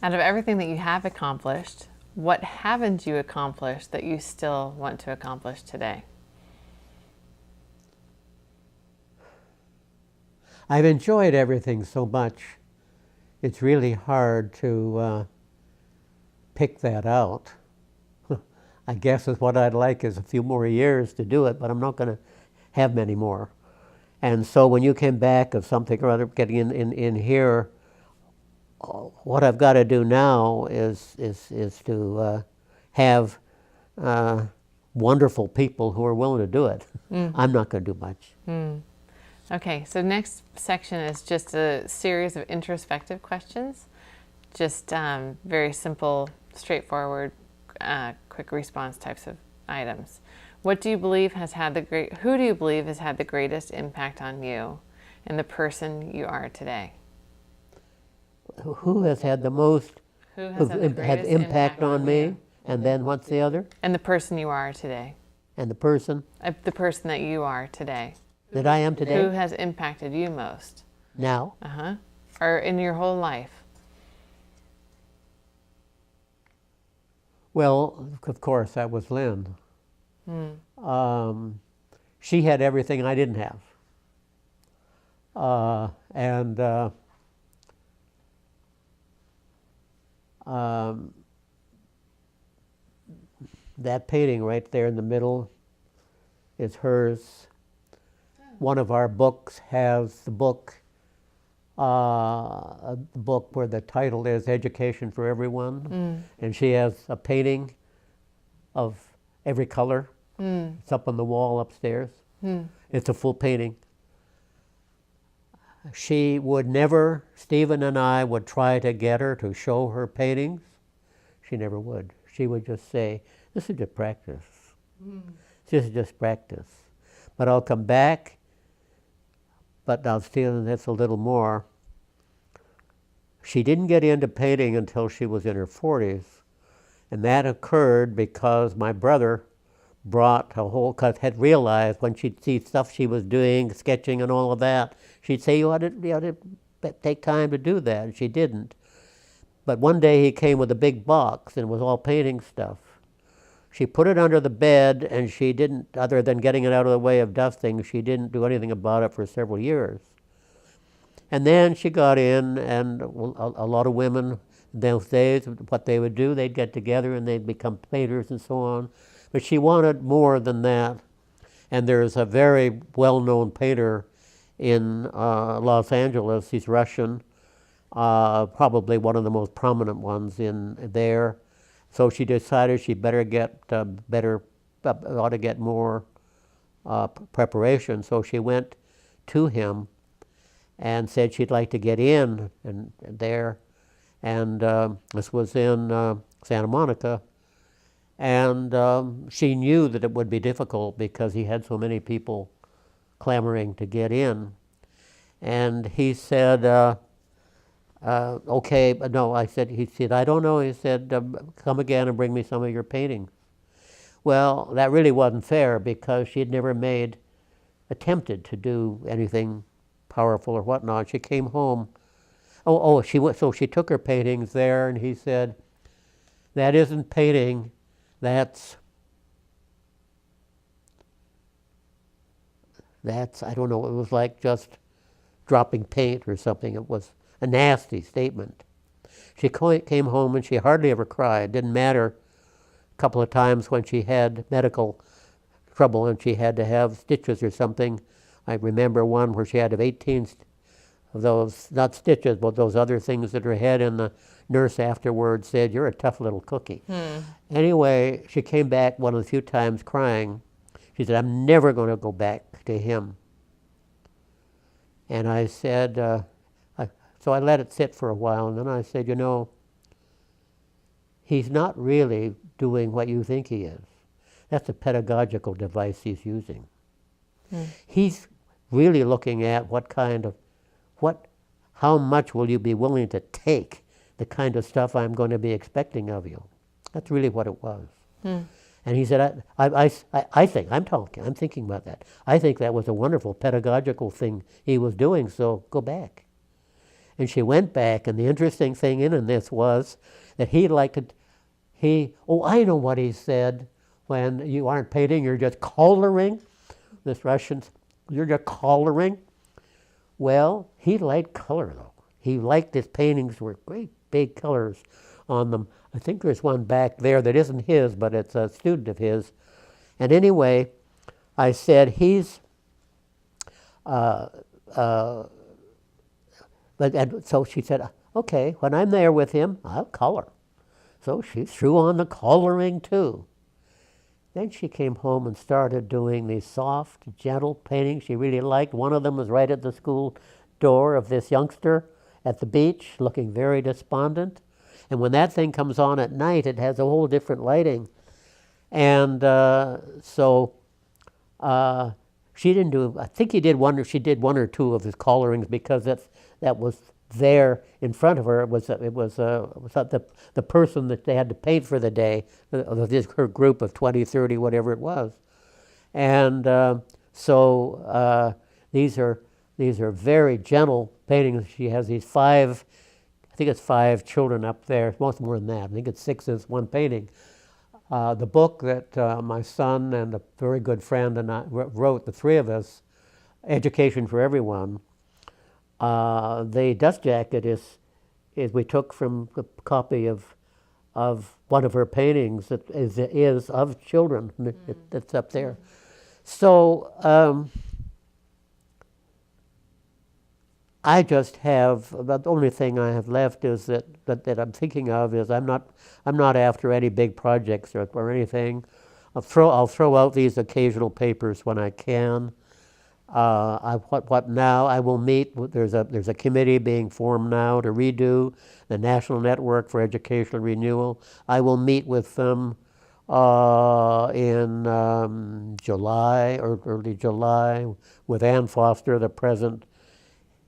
Out of everything that you have accomplished, what haven't you accomplished that you still want to accomplish today? I've enjoyed everything so much. It's really hard to pick that out. I guess is what I'd like is a few more years to do it, but I'm not going to have many more. And so when you came back of something or other getting in here, what I've got to do now is to have wonderful people who are willing to do it. I'm not going to do much. Okay, so next section is just a series of introspective questions. Just very simple, straightforward, quick response types of items. What do you believe has had who do you believe has had the greatest impact on you and the person you are today? Who has had the most Who has had impact on me? And then what's the other? And the person you are today. And the person? The person that you are today. That I am today? Who has impacted you most? Now? Or in your whole life? Well, of course, that was Lynn. She had everything I didn't have. That painting right there in the middle is hers. One of our books has the book, a book where the title is Education for Everyone. And she has a painting of every color. It's up on the wall upstairs. It's a full painting. She would never, Stephen and I would try to get her to show her paintings. She never would. She would just say, this is just practice. This is just practice. But I'll come back, but now Stephen, that's a little more. She didn't get into painting until she was in her 40s. And that occurred because my brother brought a whole, had realized when she'd see stuff she was doing, sketching and all of that, she'd say, you ought to take time to do that. And she didn't. But one day he came with a big box and it was all painting stuff. She put it under the bed and she didn't, other than getting it out of the way of dusting, she didn't do anything about it for several years. And then she got in, and a lot of women in those days, what they would do, they'd get together and they'd become painters and so on. But she wanted more than that. And there's a very well-known painter in Los Angeles. He's Russian, probably one of the most prominent ones in there. So she decided she better get ought to get more preparation. So she went to him and said she'd like to get in and there. And this was in Santa Monica. And she knew that it would be difficult because he had so many people clamoring to get in. And he said, okay, but no, he said, I don't know. He said, come again and bring me some of your paintings. Well, that really wasn't fair because she had never attempted to do anything powerful or whatnot. She came home. So she took her paintings there, and he said, that isn't painting, that's, I don't know, it was like just dropping paint or something. It was a nasty statement. She came home and she hardly ever cried. It didn't matter a couple of times when she had medical trouble and she had to have stitches or something. I remember one where she had to have 18 of those, not stitches, but those other things that her head, and the nurse afterwards said, you're a tough little cookie. Anyway, she came back one of the few times crying. She said, I'm never going to go back to him. And I said, so I let it sit for a while, and then I said, you know, he's not really doing what you think he is. That's a pedagogical device he's using. He's really looking at how much will you be willing to take the kind of stuff I'm going to be expecting of you. That's really what it was. And he said, I'm thinking about that. I think that was a wonderful pedagogical thing he was doing, so go back. And she went back, and the interesting thing in this was that I know what he said, when you aren't painting, you're just coloring. This Russian, you're just coloring. Well, he liked color, though. He liked his paintings were great big colors on them. I think there's one back there that isn't his, but it's a student of his. And anyway, I said, and so she said, okay, when I'm there with him, I'll color. So she threw on the coloring too. Then she came home and started doing these soft, gentle paintings she really liked. One of them was right at the school door of this youngster at the beach, looking very despondent. And when that thing comes on at night, it has a whole different lighting. And she didn't do, I think she did one or two of his colorings, because that was there in front of her. It was the person that they had to paint for the day, her group of 20, 30, whatever it was. And these are very gentle paintings. She has these I think it's 5 children up there, most more than that. I think it's 6 is one painting. The book that my son and a very good friend and I wrote, the 3 of us, Education for Everyone, the dust jacket is we took from a copy of one of her paintings that is of children. It's up there. So I just have, the only thing I have left is that I'm thinking of is I'm not after any big projects or anything. I'll throw out these occasional papers when I can. What now? I will meet. There's a committee being formed now to redo the National Network for Educational Renewal. I will meet with them in July or early July with Ann Foster, the present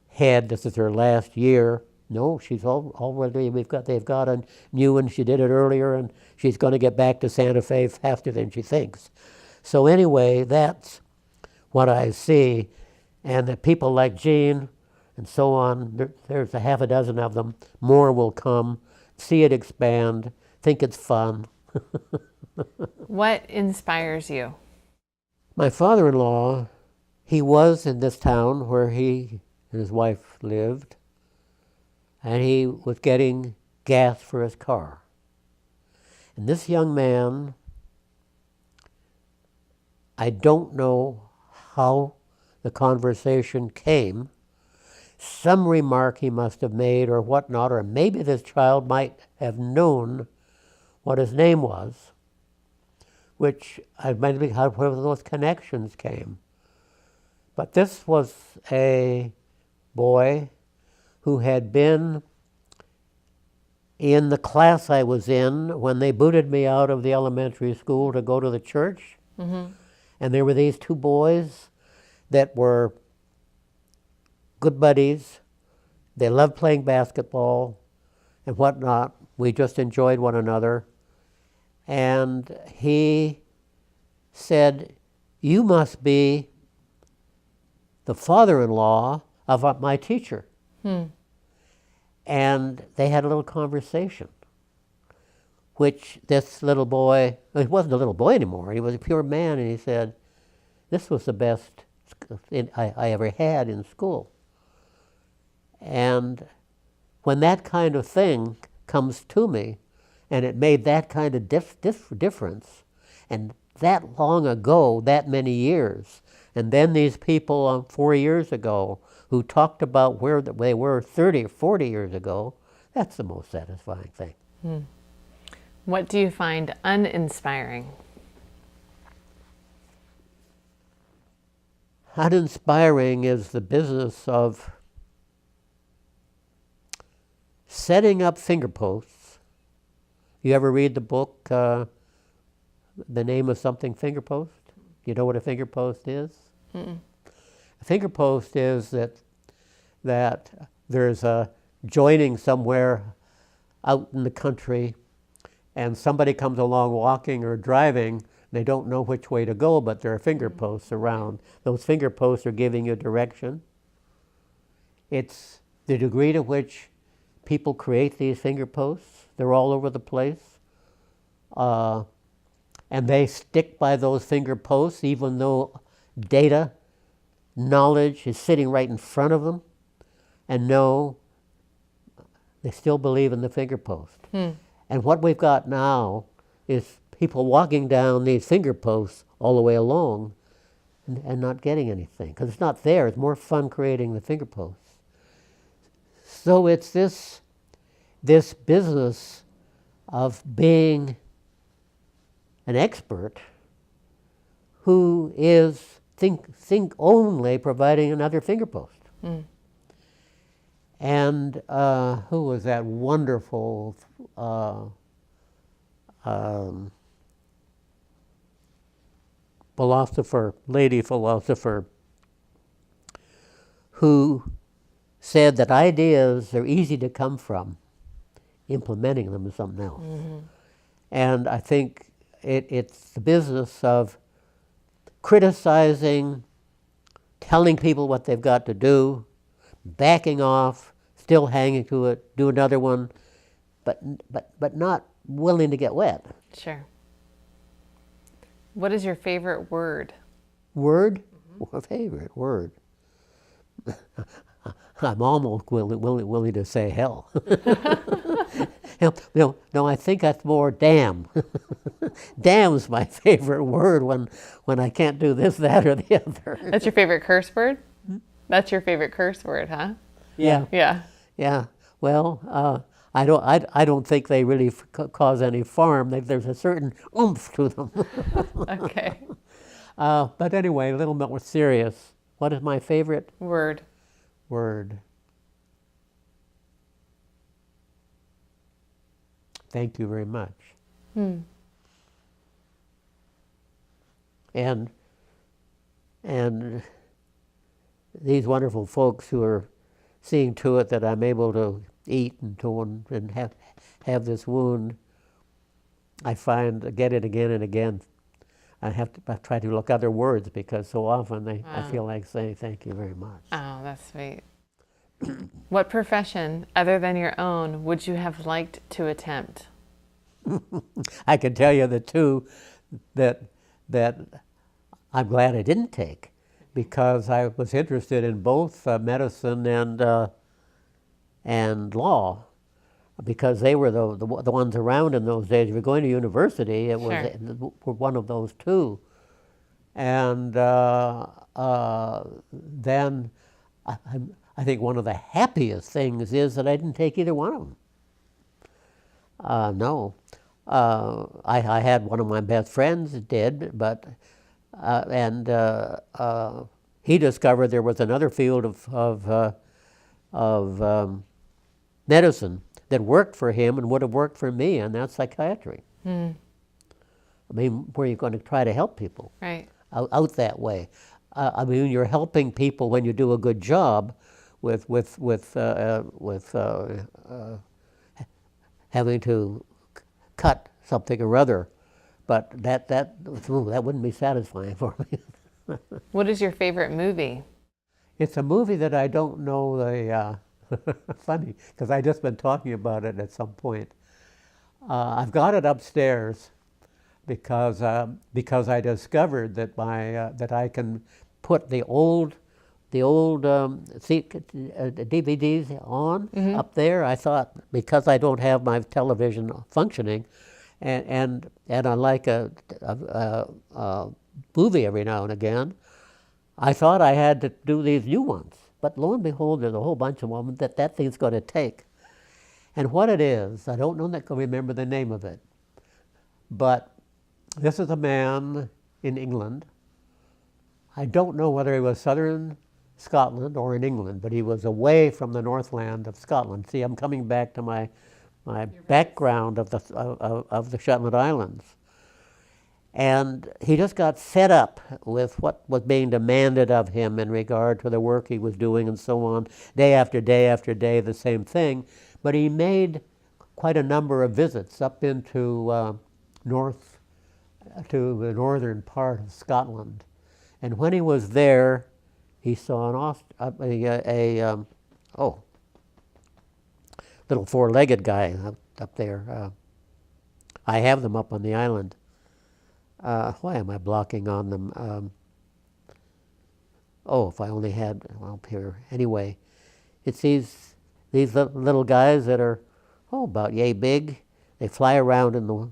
head. This is her last year. No, she's already. They've got a new one. She did it earlier, and she's going to get back to Santa Fe faster than she thinks. So anyway, that's what I see, and that people like Jean and so on, there's a half a dozen of them. More will come. See it expand. Think it's fun. What inspires you? My father-in-law, he was in this town where he and his wife lived, and he was getting gas for his car. And this young man, I don't know how the conversation came. Some remark he must have made or whatnot, or maybe this child might have known what his name was, which I might be how those connections came. But this was a boy who had been in the class I was in when they booted me out of the elementary school to go to the church. Mm-hmm. And there were these 2 boys that were good buddies. They loved playing basketball and whatnot. We just enjoyed one another. And he said, "You must be the father-in-law of my teacher." And they had a little conversation, which this little boy, he wasn't a little boy anymore, he was a pure man, and he said, "This was the best I ever had in school." And when that kind of thing comes to me, and it made that kind of difference, and that long ago, that many years, and then these people 4 years ago who talked about where they were 30 or 40 years ago, that's the most satisfying thing. What do you find uninspiring? Uninspiring is the business of setting up fingerposts. You ever read the book, The Name of Something Fingerpost? You know what a fingerpost is? Mm-mm. A fingerpost is that there's a joining somewhere out in the country, and somebody comes along walking or driving. They don't know which way to go, but there are fingerposts around. Those fingerposts are giving you direction. It's the degree to which people create these finger posts, they're all over the place. And they stick by those finger posts even though data, knowledge is sitting right in front of them. And no, they still believe in the finger post. And what we've got now is people walking down these finger posts all the way along and not getting anything, because it's not there. It's more fun creating the finger posts. So it's this business of being an expert who is think only providing another finger post. And who was that wonderful lady philosopher, who said that ideas are easy to come from. Implementing them is something else. And I think it's the business of criticizing, telling people what they've got to do, backing off, still hanging to it, do another one, but not willing to get wet. Sure. What is your favorite word? Word? Well, favorite word. I'm almost willing to say hell. No, I think that's more damn. Damn's my favorite word when I can't do this, that, or the other. That's your favorite curse word? That's your favorite curse word, huh? Yeah. Yeah. Yeah. Well, I don't think they really cause any harm. There's a certain oomph to them. Okay. But anyway, a little bit more serious. What is my favorite Word. word? Thank you very much. And these wonderful folks who are seeing to it that I'm able to eat and have this wound, I find get it again and again. I try to look other words because so often I feel like saying thank you very much. Oh, that's sweet. What profession, other than your own, would you have liked to attempt? I can tell you the two that I'm glad I didn't take, because I was interested in both medicine and law, because they were the ones around in those days. If you're going to university, it was one of those two. And then I think one of the happiest things is that I didn't take either one of them. No. I had one of my best friends that did, but he discovered there was another field of medicine that worked for him and would have worked for me, and that's psychiatry. I mean, where you're going to try to help people out that way. I mean, you're helping people when you do a good job with having to cut something or other, but that wouldn't be satisfying for me. What is your favorite movie? It's a movie that I don't know the. Funny, because I just been talking about it at some point. I've got it upstairs because I discovered that that I can put the old DVDs on up there. I thought, because I don't have my television functioning, and I like a movie every now and again, I thought I had to do these new ones. But lo and behold, there's a whole bunch of them that thing's going to take. And what it is, I don't know that I can remember the name of it, but this is a man in England. I don't know whether he was southern Scotland or in England, but he was away from the Northland of Scotland. See, I'm coming back to my background of the Shetland Islands. And he just got fed up with what was being demanded of him in regard to the work he was doing and so on, day after day after day, the same thing. But he made quite a number of visits up into the northern part of Scotland. And when he was there, he saw little four-legged guy up there. I have them up on the island. Why am I blocking on them? Oh, if I only had, well, up here. Anyway, it's these little guys that are, oh, about yay big. They fly around in the,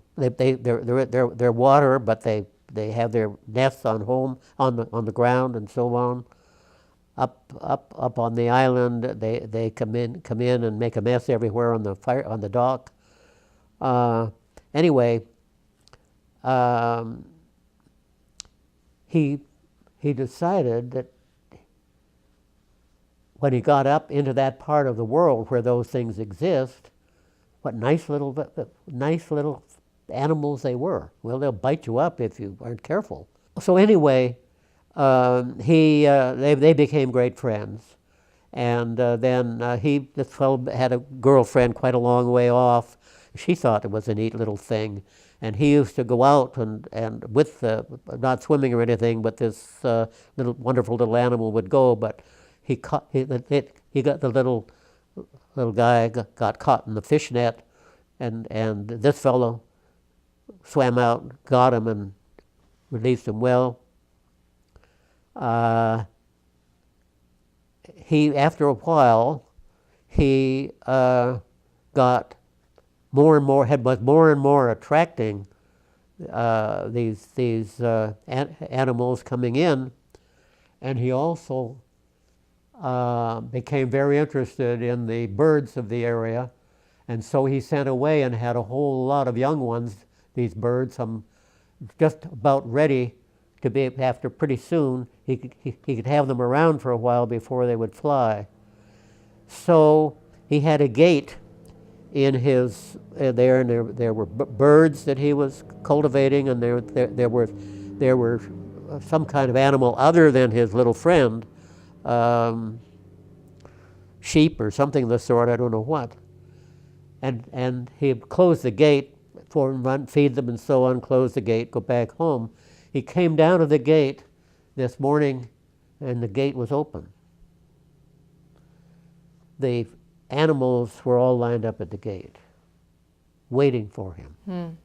they're water, but they have their nests on the ground and so on. Up on the island, they come in and make a mess everywhere on the dock. Anyway, he decided that when he got up into that part of the world where those things exist, what nice little animals they were. Well, they'll bite you up if you aren't careful. So anyway, they became great friends, and then this fellow had a girlfriend quite a long way off. She thought it was a neat little thing, and he used to go out and with not swimming or anything, but this wonderful little animal would go. But he got the little guy got caught in the fish net, and this fellow swam out, got him, and released him. Well, after a while, he got more and more attracting these animals coming in, and he also became very interested in the birds of the area, and so he sent away and had a whole lot of young ones, these birds, just about ready to be, after pretty soon, he could have them around for a while before they would fly. So he had a gate in his there, and there were birds that he was cultivating, and there were some kind of animal other than his little friend, sheep or something of the sort, I don't know what. And he closed the gate for them, run, feed them, and so on. Close the gate, go back home. He came down to the gate this morning, and the gate was open. The animals were all lined up at the gate, waiting for him.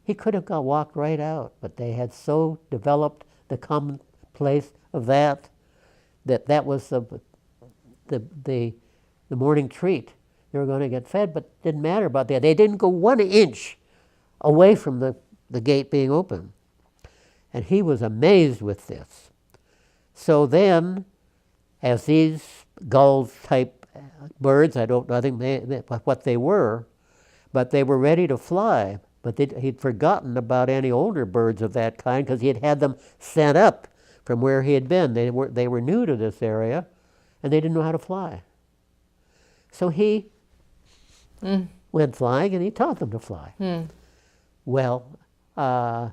He could have walked right out, but they had so developed the commonplace of that was the morning treat. They were going to get fed, but it didn't matter about that. They didn't go 1 inch away from the gate being open. And he was amazed with this. So then, as these gull-type birds, I think what they were, but they were ready to fly. But he'd forgotten about any older birds of that kind because he had them sent up from where he had been. They were new to this area, and they didn't know how to fly. So he went flying, and he taught them to fly. Well, that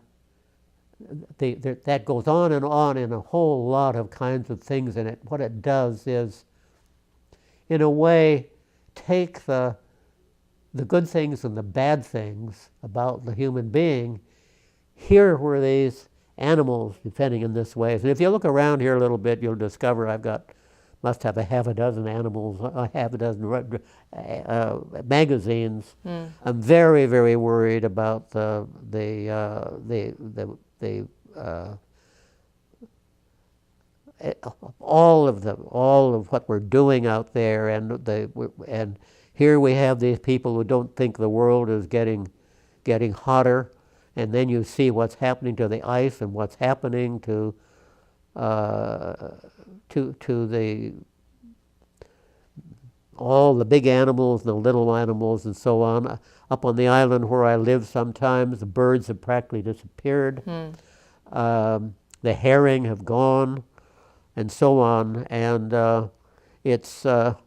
goes on in a whole lot of kinds of things, and what it does is, in a way, take the good things and the bad things about the human being. Here were these animals defending in this way. And if you look around here a little bit, you'll discover must have a half a dozen animals, a half a dozen magazines. I'm very, very worried about all of what we're doing out there, and here we have these people who don't think the world is getting hotter, and then you see what's happening to the ice and what's happening to all the big animals and the little animals and so on. Up on the island where I live sometimes, the birds have practically disappeared. The herring have gone, and so on. And it's the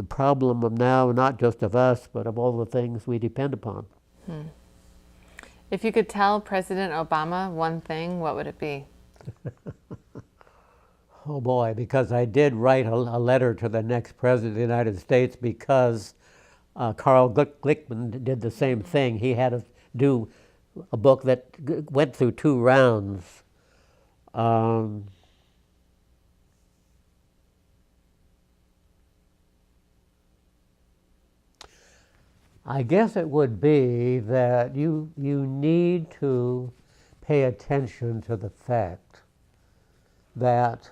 problem of now, not just of us, but of all the things we depend upon. If you could tell President Obama one thing, what would it be? Oh boy, because I did write a letter to the next president of the United States, because Carl Glickman did the same thing. He had to do a book that went through 2 rounds. I guess it would be that you need to pay attention to the fact that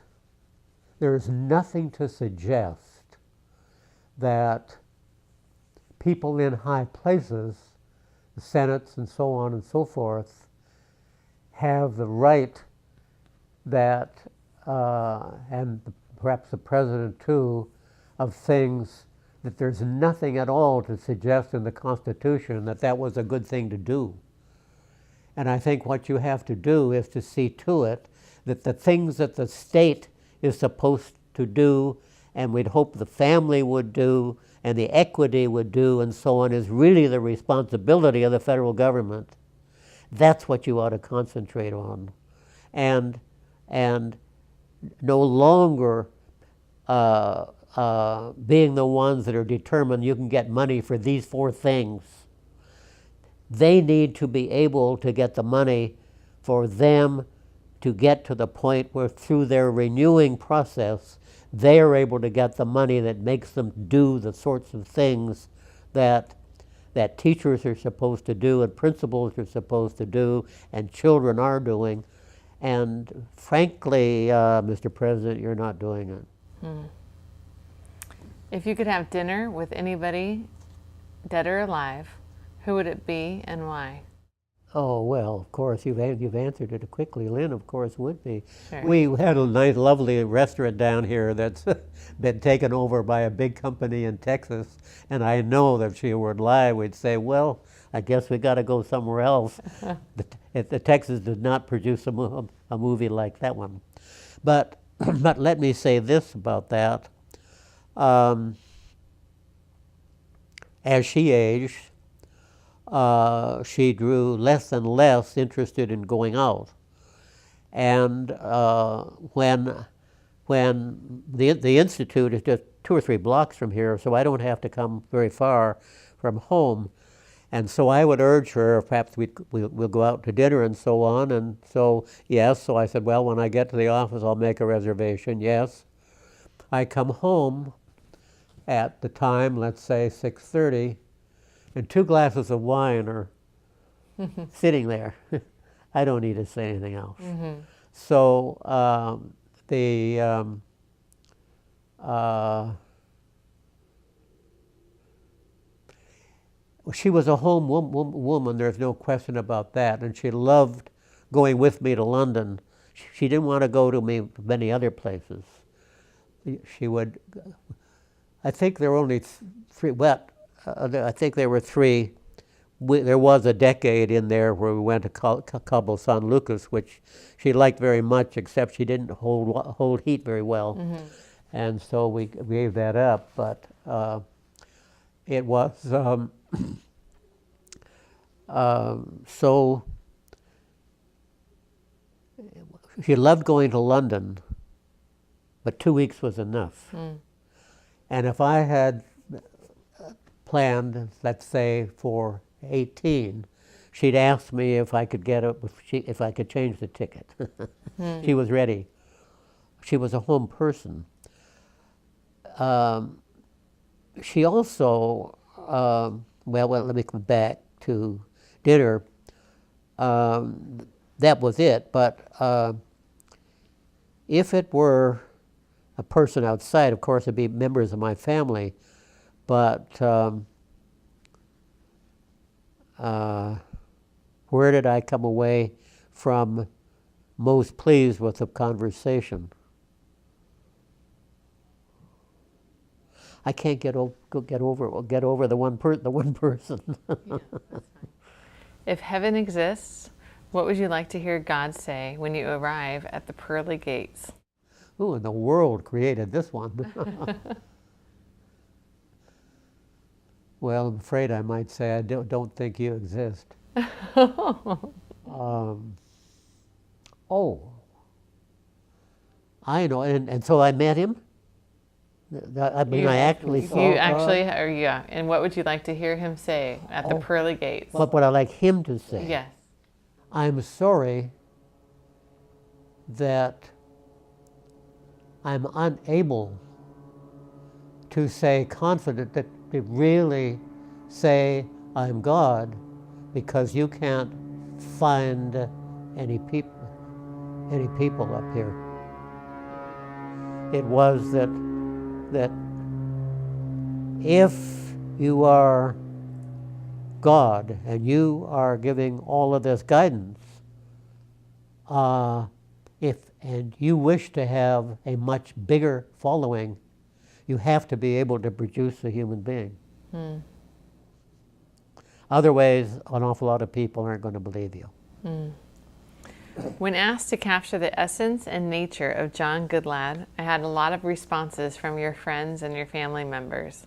there's nothing to suggest that people in high places, the senates and so on and so forth, have the right that, and perhaps the president too, of things that there's nothing at all to suggest in the Constitution that that was a good thing to do. And I think what you have to do is to see to it that the things that the state is supposed to do, and we'd hope the family would do, and the equity would do, and so on, is really the responsibility of the federal government. That's what you ought to concentrate on. And no longer being the ones that are determined you can get money for these 4 things. They need to be able to get the money for them to get to the point where through their renewing process, they are able to get the money that makes them do the sorts of things that teachers are supposed to do and principals are supposed to do and children are doing. And frankly, Mr. President, you're not doing it. If you could have dinner with anybody, dead or alive, who would it be and why? Oh, well, of course, you've answered it quickly. Lynn, of course, would be. Sure. We had a nice, lovely restaurant down here that's been taken over by a big company in Texas, and I know that if she were alive, we'd say, well, I guess we got to go somewhere else. the Texas did not produce a movie like that one. But let me say this about that. As she aged, she grew less and less interested in going out. And when the Institute is just 2 or 3 blocks from here, so I don't have to come very far from home. And so I would urge her, perhaps we'll go out to dinner and so on. And so, yes, so I said, well, when I get to the office, I'll make a reservation, yes. I come home at the time, let's say 6:30, and 2 glasses of wine are sitting there. I don't need to say anything else. So she was a home woman, there's no question about that, and she loved going with me to London. She didn't want to go to many other places. She would, I think there were only 3, well, I think there were 3. There was a decade in there where we went to Cabo San Lucas, which she liked very much, except she didn't hold heat very well. And so we gave that up, but it was, so she loved going to London, but 2 weeks was enough. And if I had planned, let's say, for 18, she'd ask me if I could if I could change the ticket. She was ready. She was a home person. She also, well, let me come back to dinner. That was it, but if it were a person outside, of course, it'd be members of my family, but where did I come away from most pleased with the conversation? I can't get over the one person. Yeah, that's fine. If heaven exists, what would you like to hear God say when you arrive at the pearly gates? Who in the world created this one? Well, I'm afraid I might say I don't think you exist. Oh, I know, and so I met him. I mean, I actually saw. You actually, or yeah. And what would you like to hear him say at the pearly gates? What would I like him to say? Yes. I'm sorry that I'm unable to say confident that it really say, I'm God, because you can't find any people up here. It was that if you are God and you are giving all of this guidance, and you wish to have a much bigger following, you have to be able to produce a human being. Otherwise, an awful lot of people aren't going to believe you. When asked to capture the essence and nature of John Goodlad, I had a lot of responses from your friends and your family members.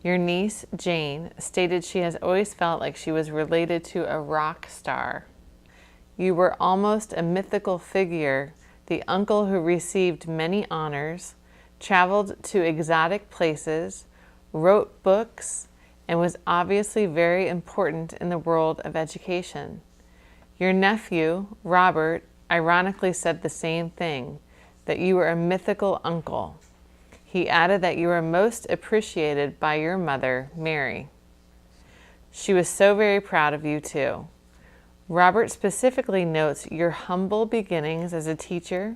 Your niece, Jane, stated she has always felt like she was related to a rock star. You were almost a mythical figure, the uncle who received many honors, traveled to exotic places, wrote books, and was obviously very important in the world of education. Your nephew, Robert, ironically said the same thing, that you were a mythical uncle. He added that you were most appreciated by your mother, Mary. She was so very proud of you too. Robert specifically notes your humble beginnings as a teacher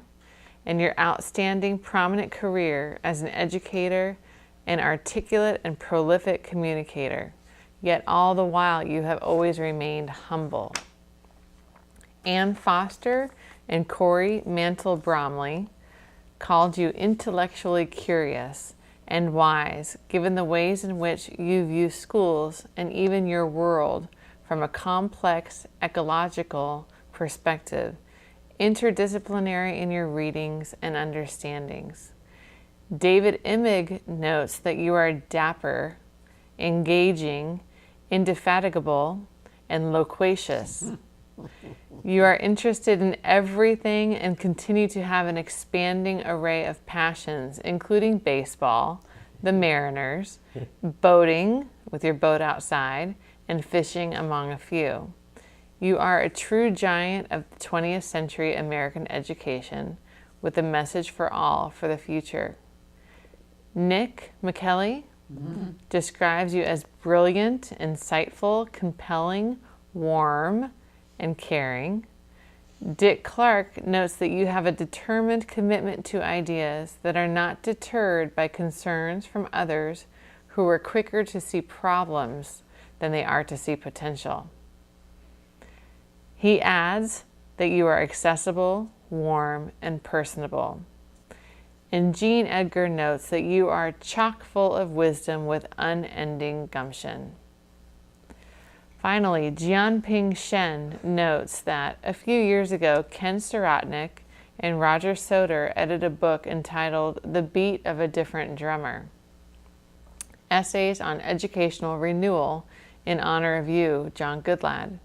and your outstanding prominent career as an educator, an articulate and prolific communicator, yet all the while you have always remained humble. Anne Foster and Corey Mantle Bromley called you intellectually curious and wise, given the ways in which you view schools and even your world from a complex ecological perspective, interdisciplinary in your readings and understandings. David Immig notes that you are dapper, engaging, indefatigable, and loquacious. You are interested in everything and continue to have an expanding array of passions, including baseball, the Mariners, boating with your boat outside, and fishing among a few. You are a true giant of the 20th century American education with a message for all for the future. Nick McKelly describes you as brilliant, insightful, compelling, warm, and caring. Dick Clark notes that you have a determined commitment to ideas that are not deterred by concerns from others who are quicker to see problems than they are to see potential. He adds that you are accessible, warm, and personable. And Jean Edgar notes that you are chock full of wisdom with unending gumption. Finally, Jianping Shen notes that a few years ago, Ken Sirotnik and Roger Soder edited a book entitled The Beat of a Different Drummer, Essays on Educational Renewal in honor of you, John Goodlad.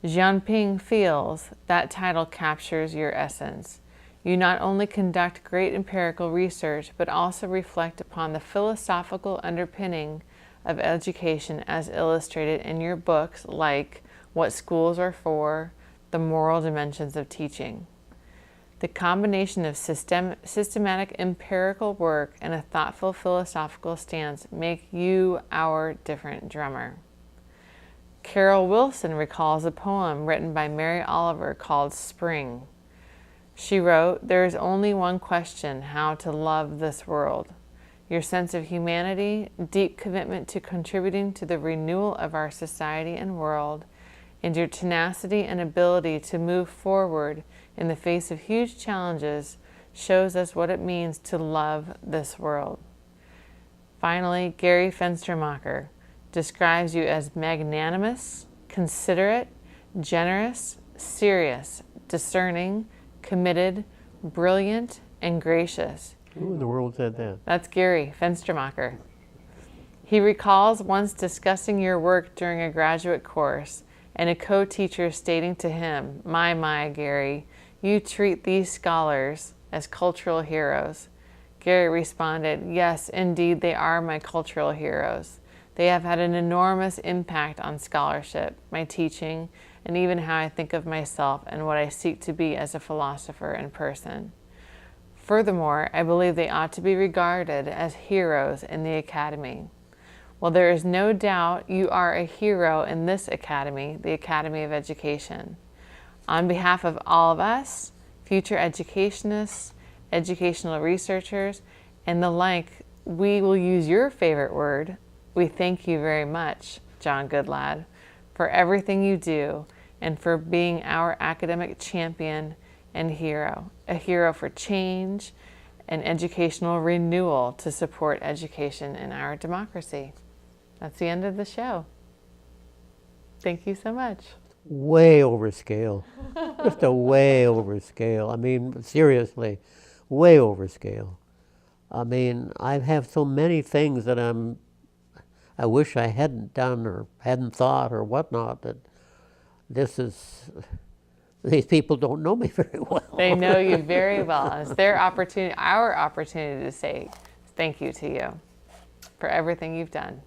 Jianping feels that title captures your essence. You not only conduct great empirical research, but also reflect upon the philosophical underpinning of education as illustrated in your books like What Schools Are For, The Moral Dimensions of Teaching. The combination of systematic empirical work and a thoughtful philosophical stance make you our different drummer. Carol Wilson recalls a poem written by Mary Oliver called Spring. She wrote, "There is only one question, how to love this world. Your sense of humanity, deep commitment to contributing to the renewal of our society and world, and your tenacity and ability to move forward in the face of huge challenges shows us what it means to love this world." Finally, Gary Fenstermacher describes you as magnanimous, considerate, generous, serious, discerning, committed, brilliant, and gracious. Who in the world said that? That's Gary Fenstermacher. He recalls once discussing your work during a graduate course and a co-teacher stating to him, my, Gary, you treat these scholars as cultural heroes." Gary responded, "Yes, indeed, they are my cultural heroes. They have had an enormous impact on scholarship, my teaching, and even how I think of myself and what I seek to be as a philosopher and person. Furthermore, I believe they ought to be regarded as heroes in the academy. Well, there is no doubt you are a hero in this academy, the Academy of Education. On behalf of all of us, future educationists, educational researchers, and the like, we will use your favorite word. We thank you very much, John Goodlad, for everything you do and for being our academic champion and hero, a hero for change and educational renewal to support education in our democracy. That's the end of the show. Thank you so much. Way over scale. Just a way over scale. I mean, seriously, way over scale. I mean, I have so many things that I wish I hadn't done or hadn't thought or whatnot, that these people don't know me very well. They know you very well. It's their opportunity, our opportunity to say thank you to you for everything you've done.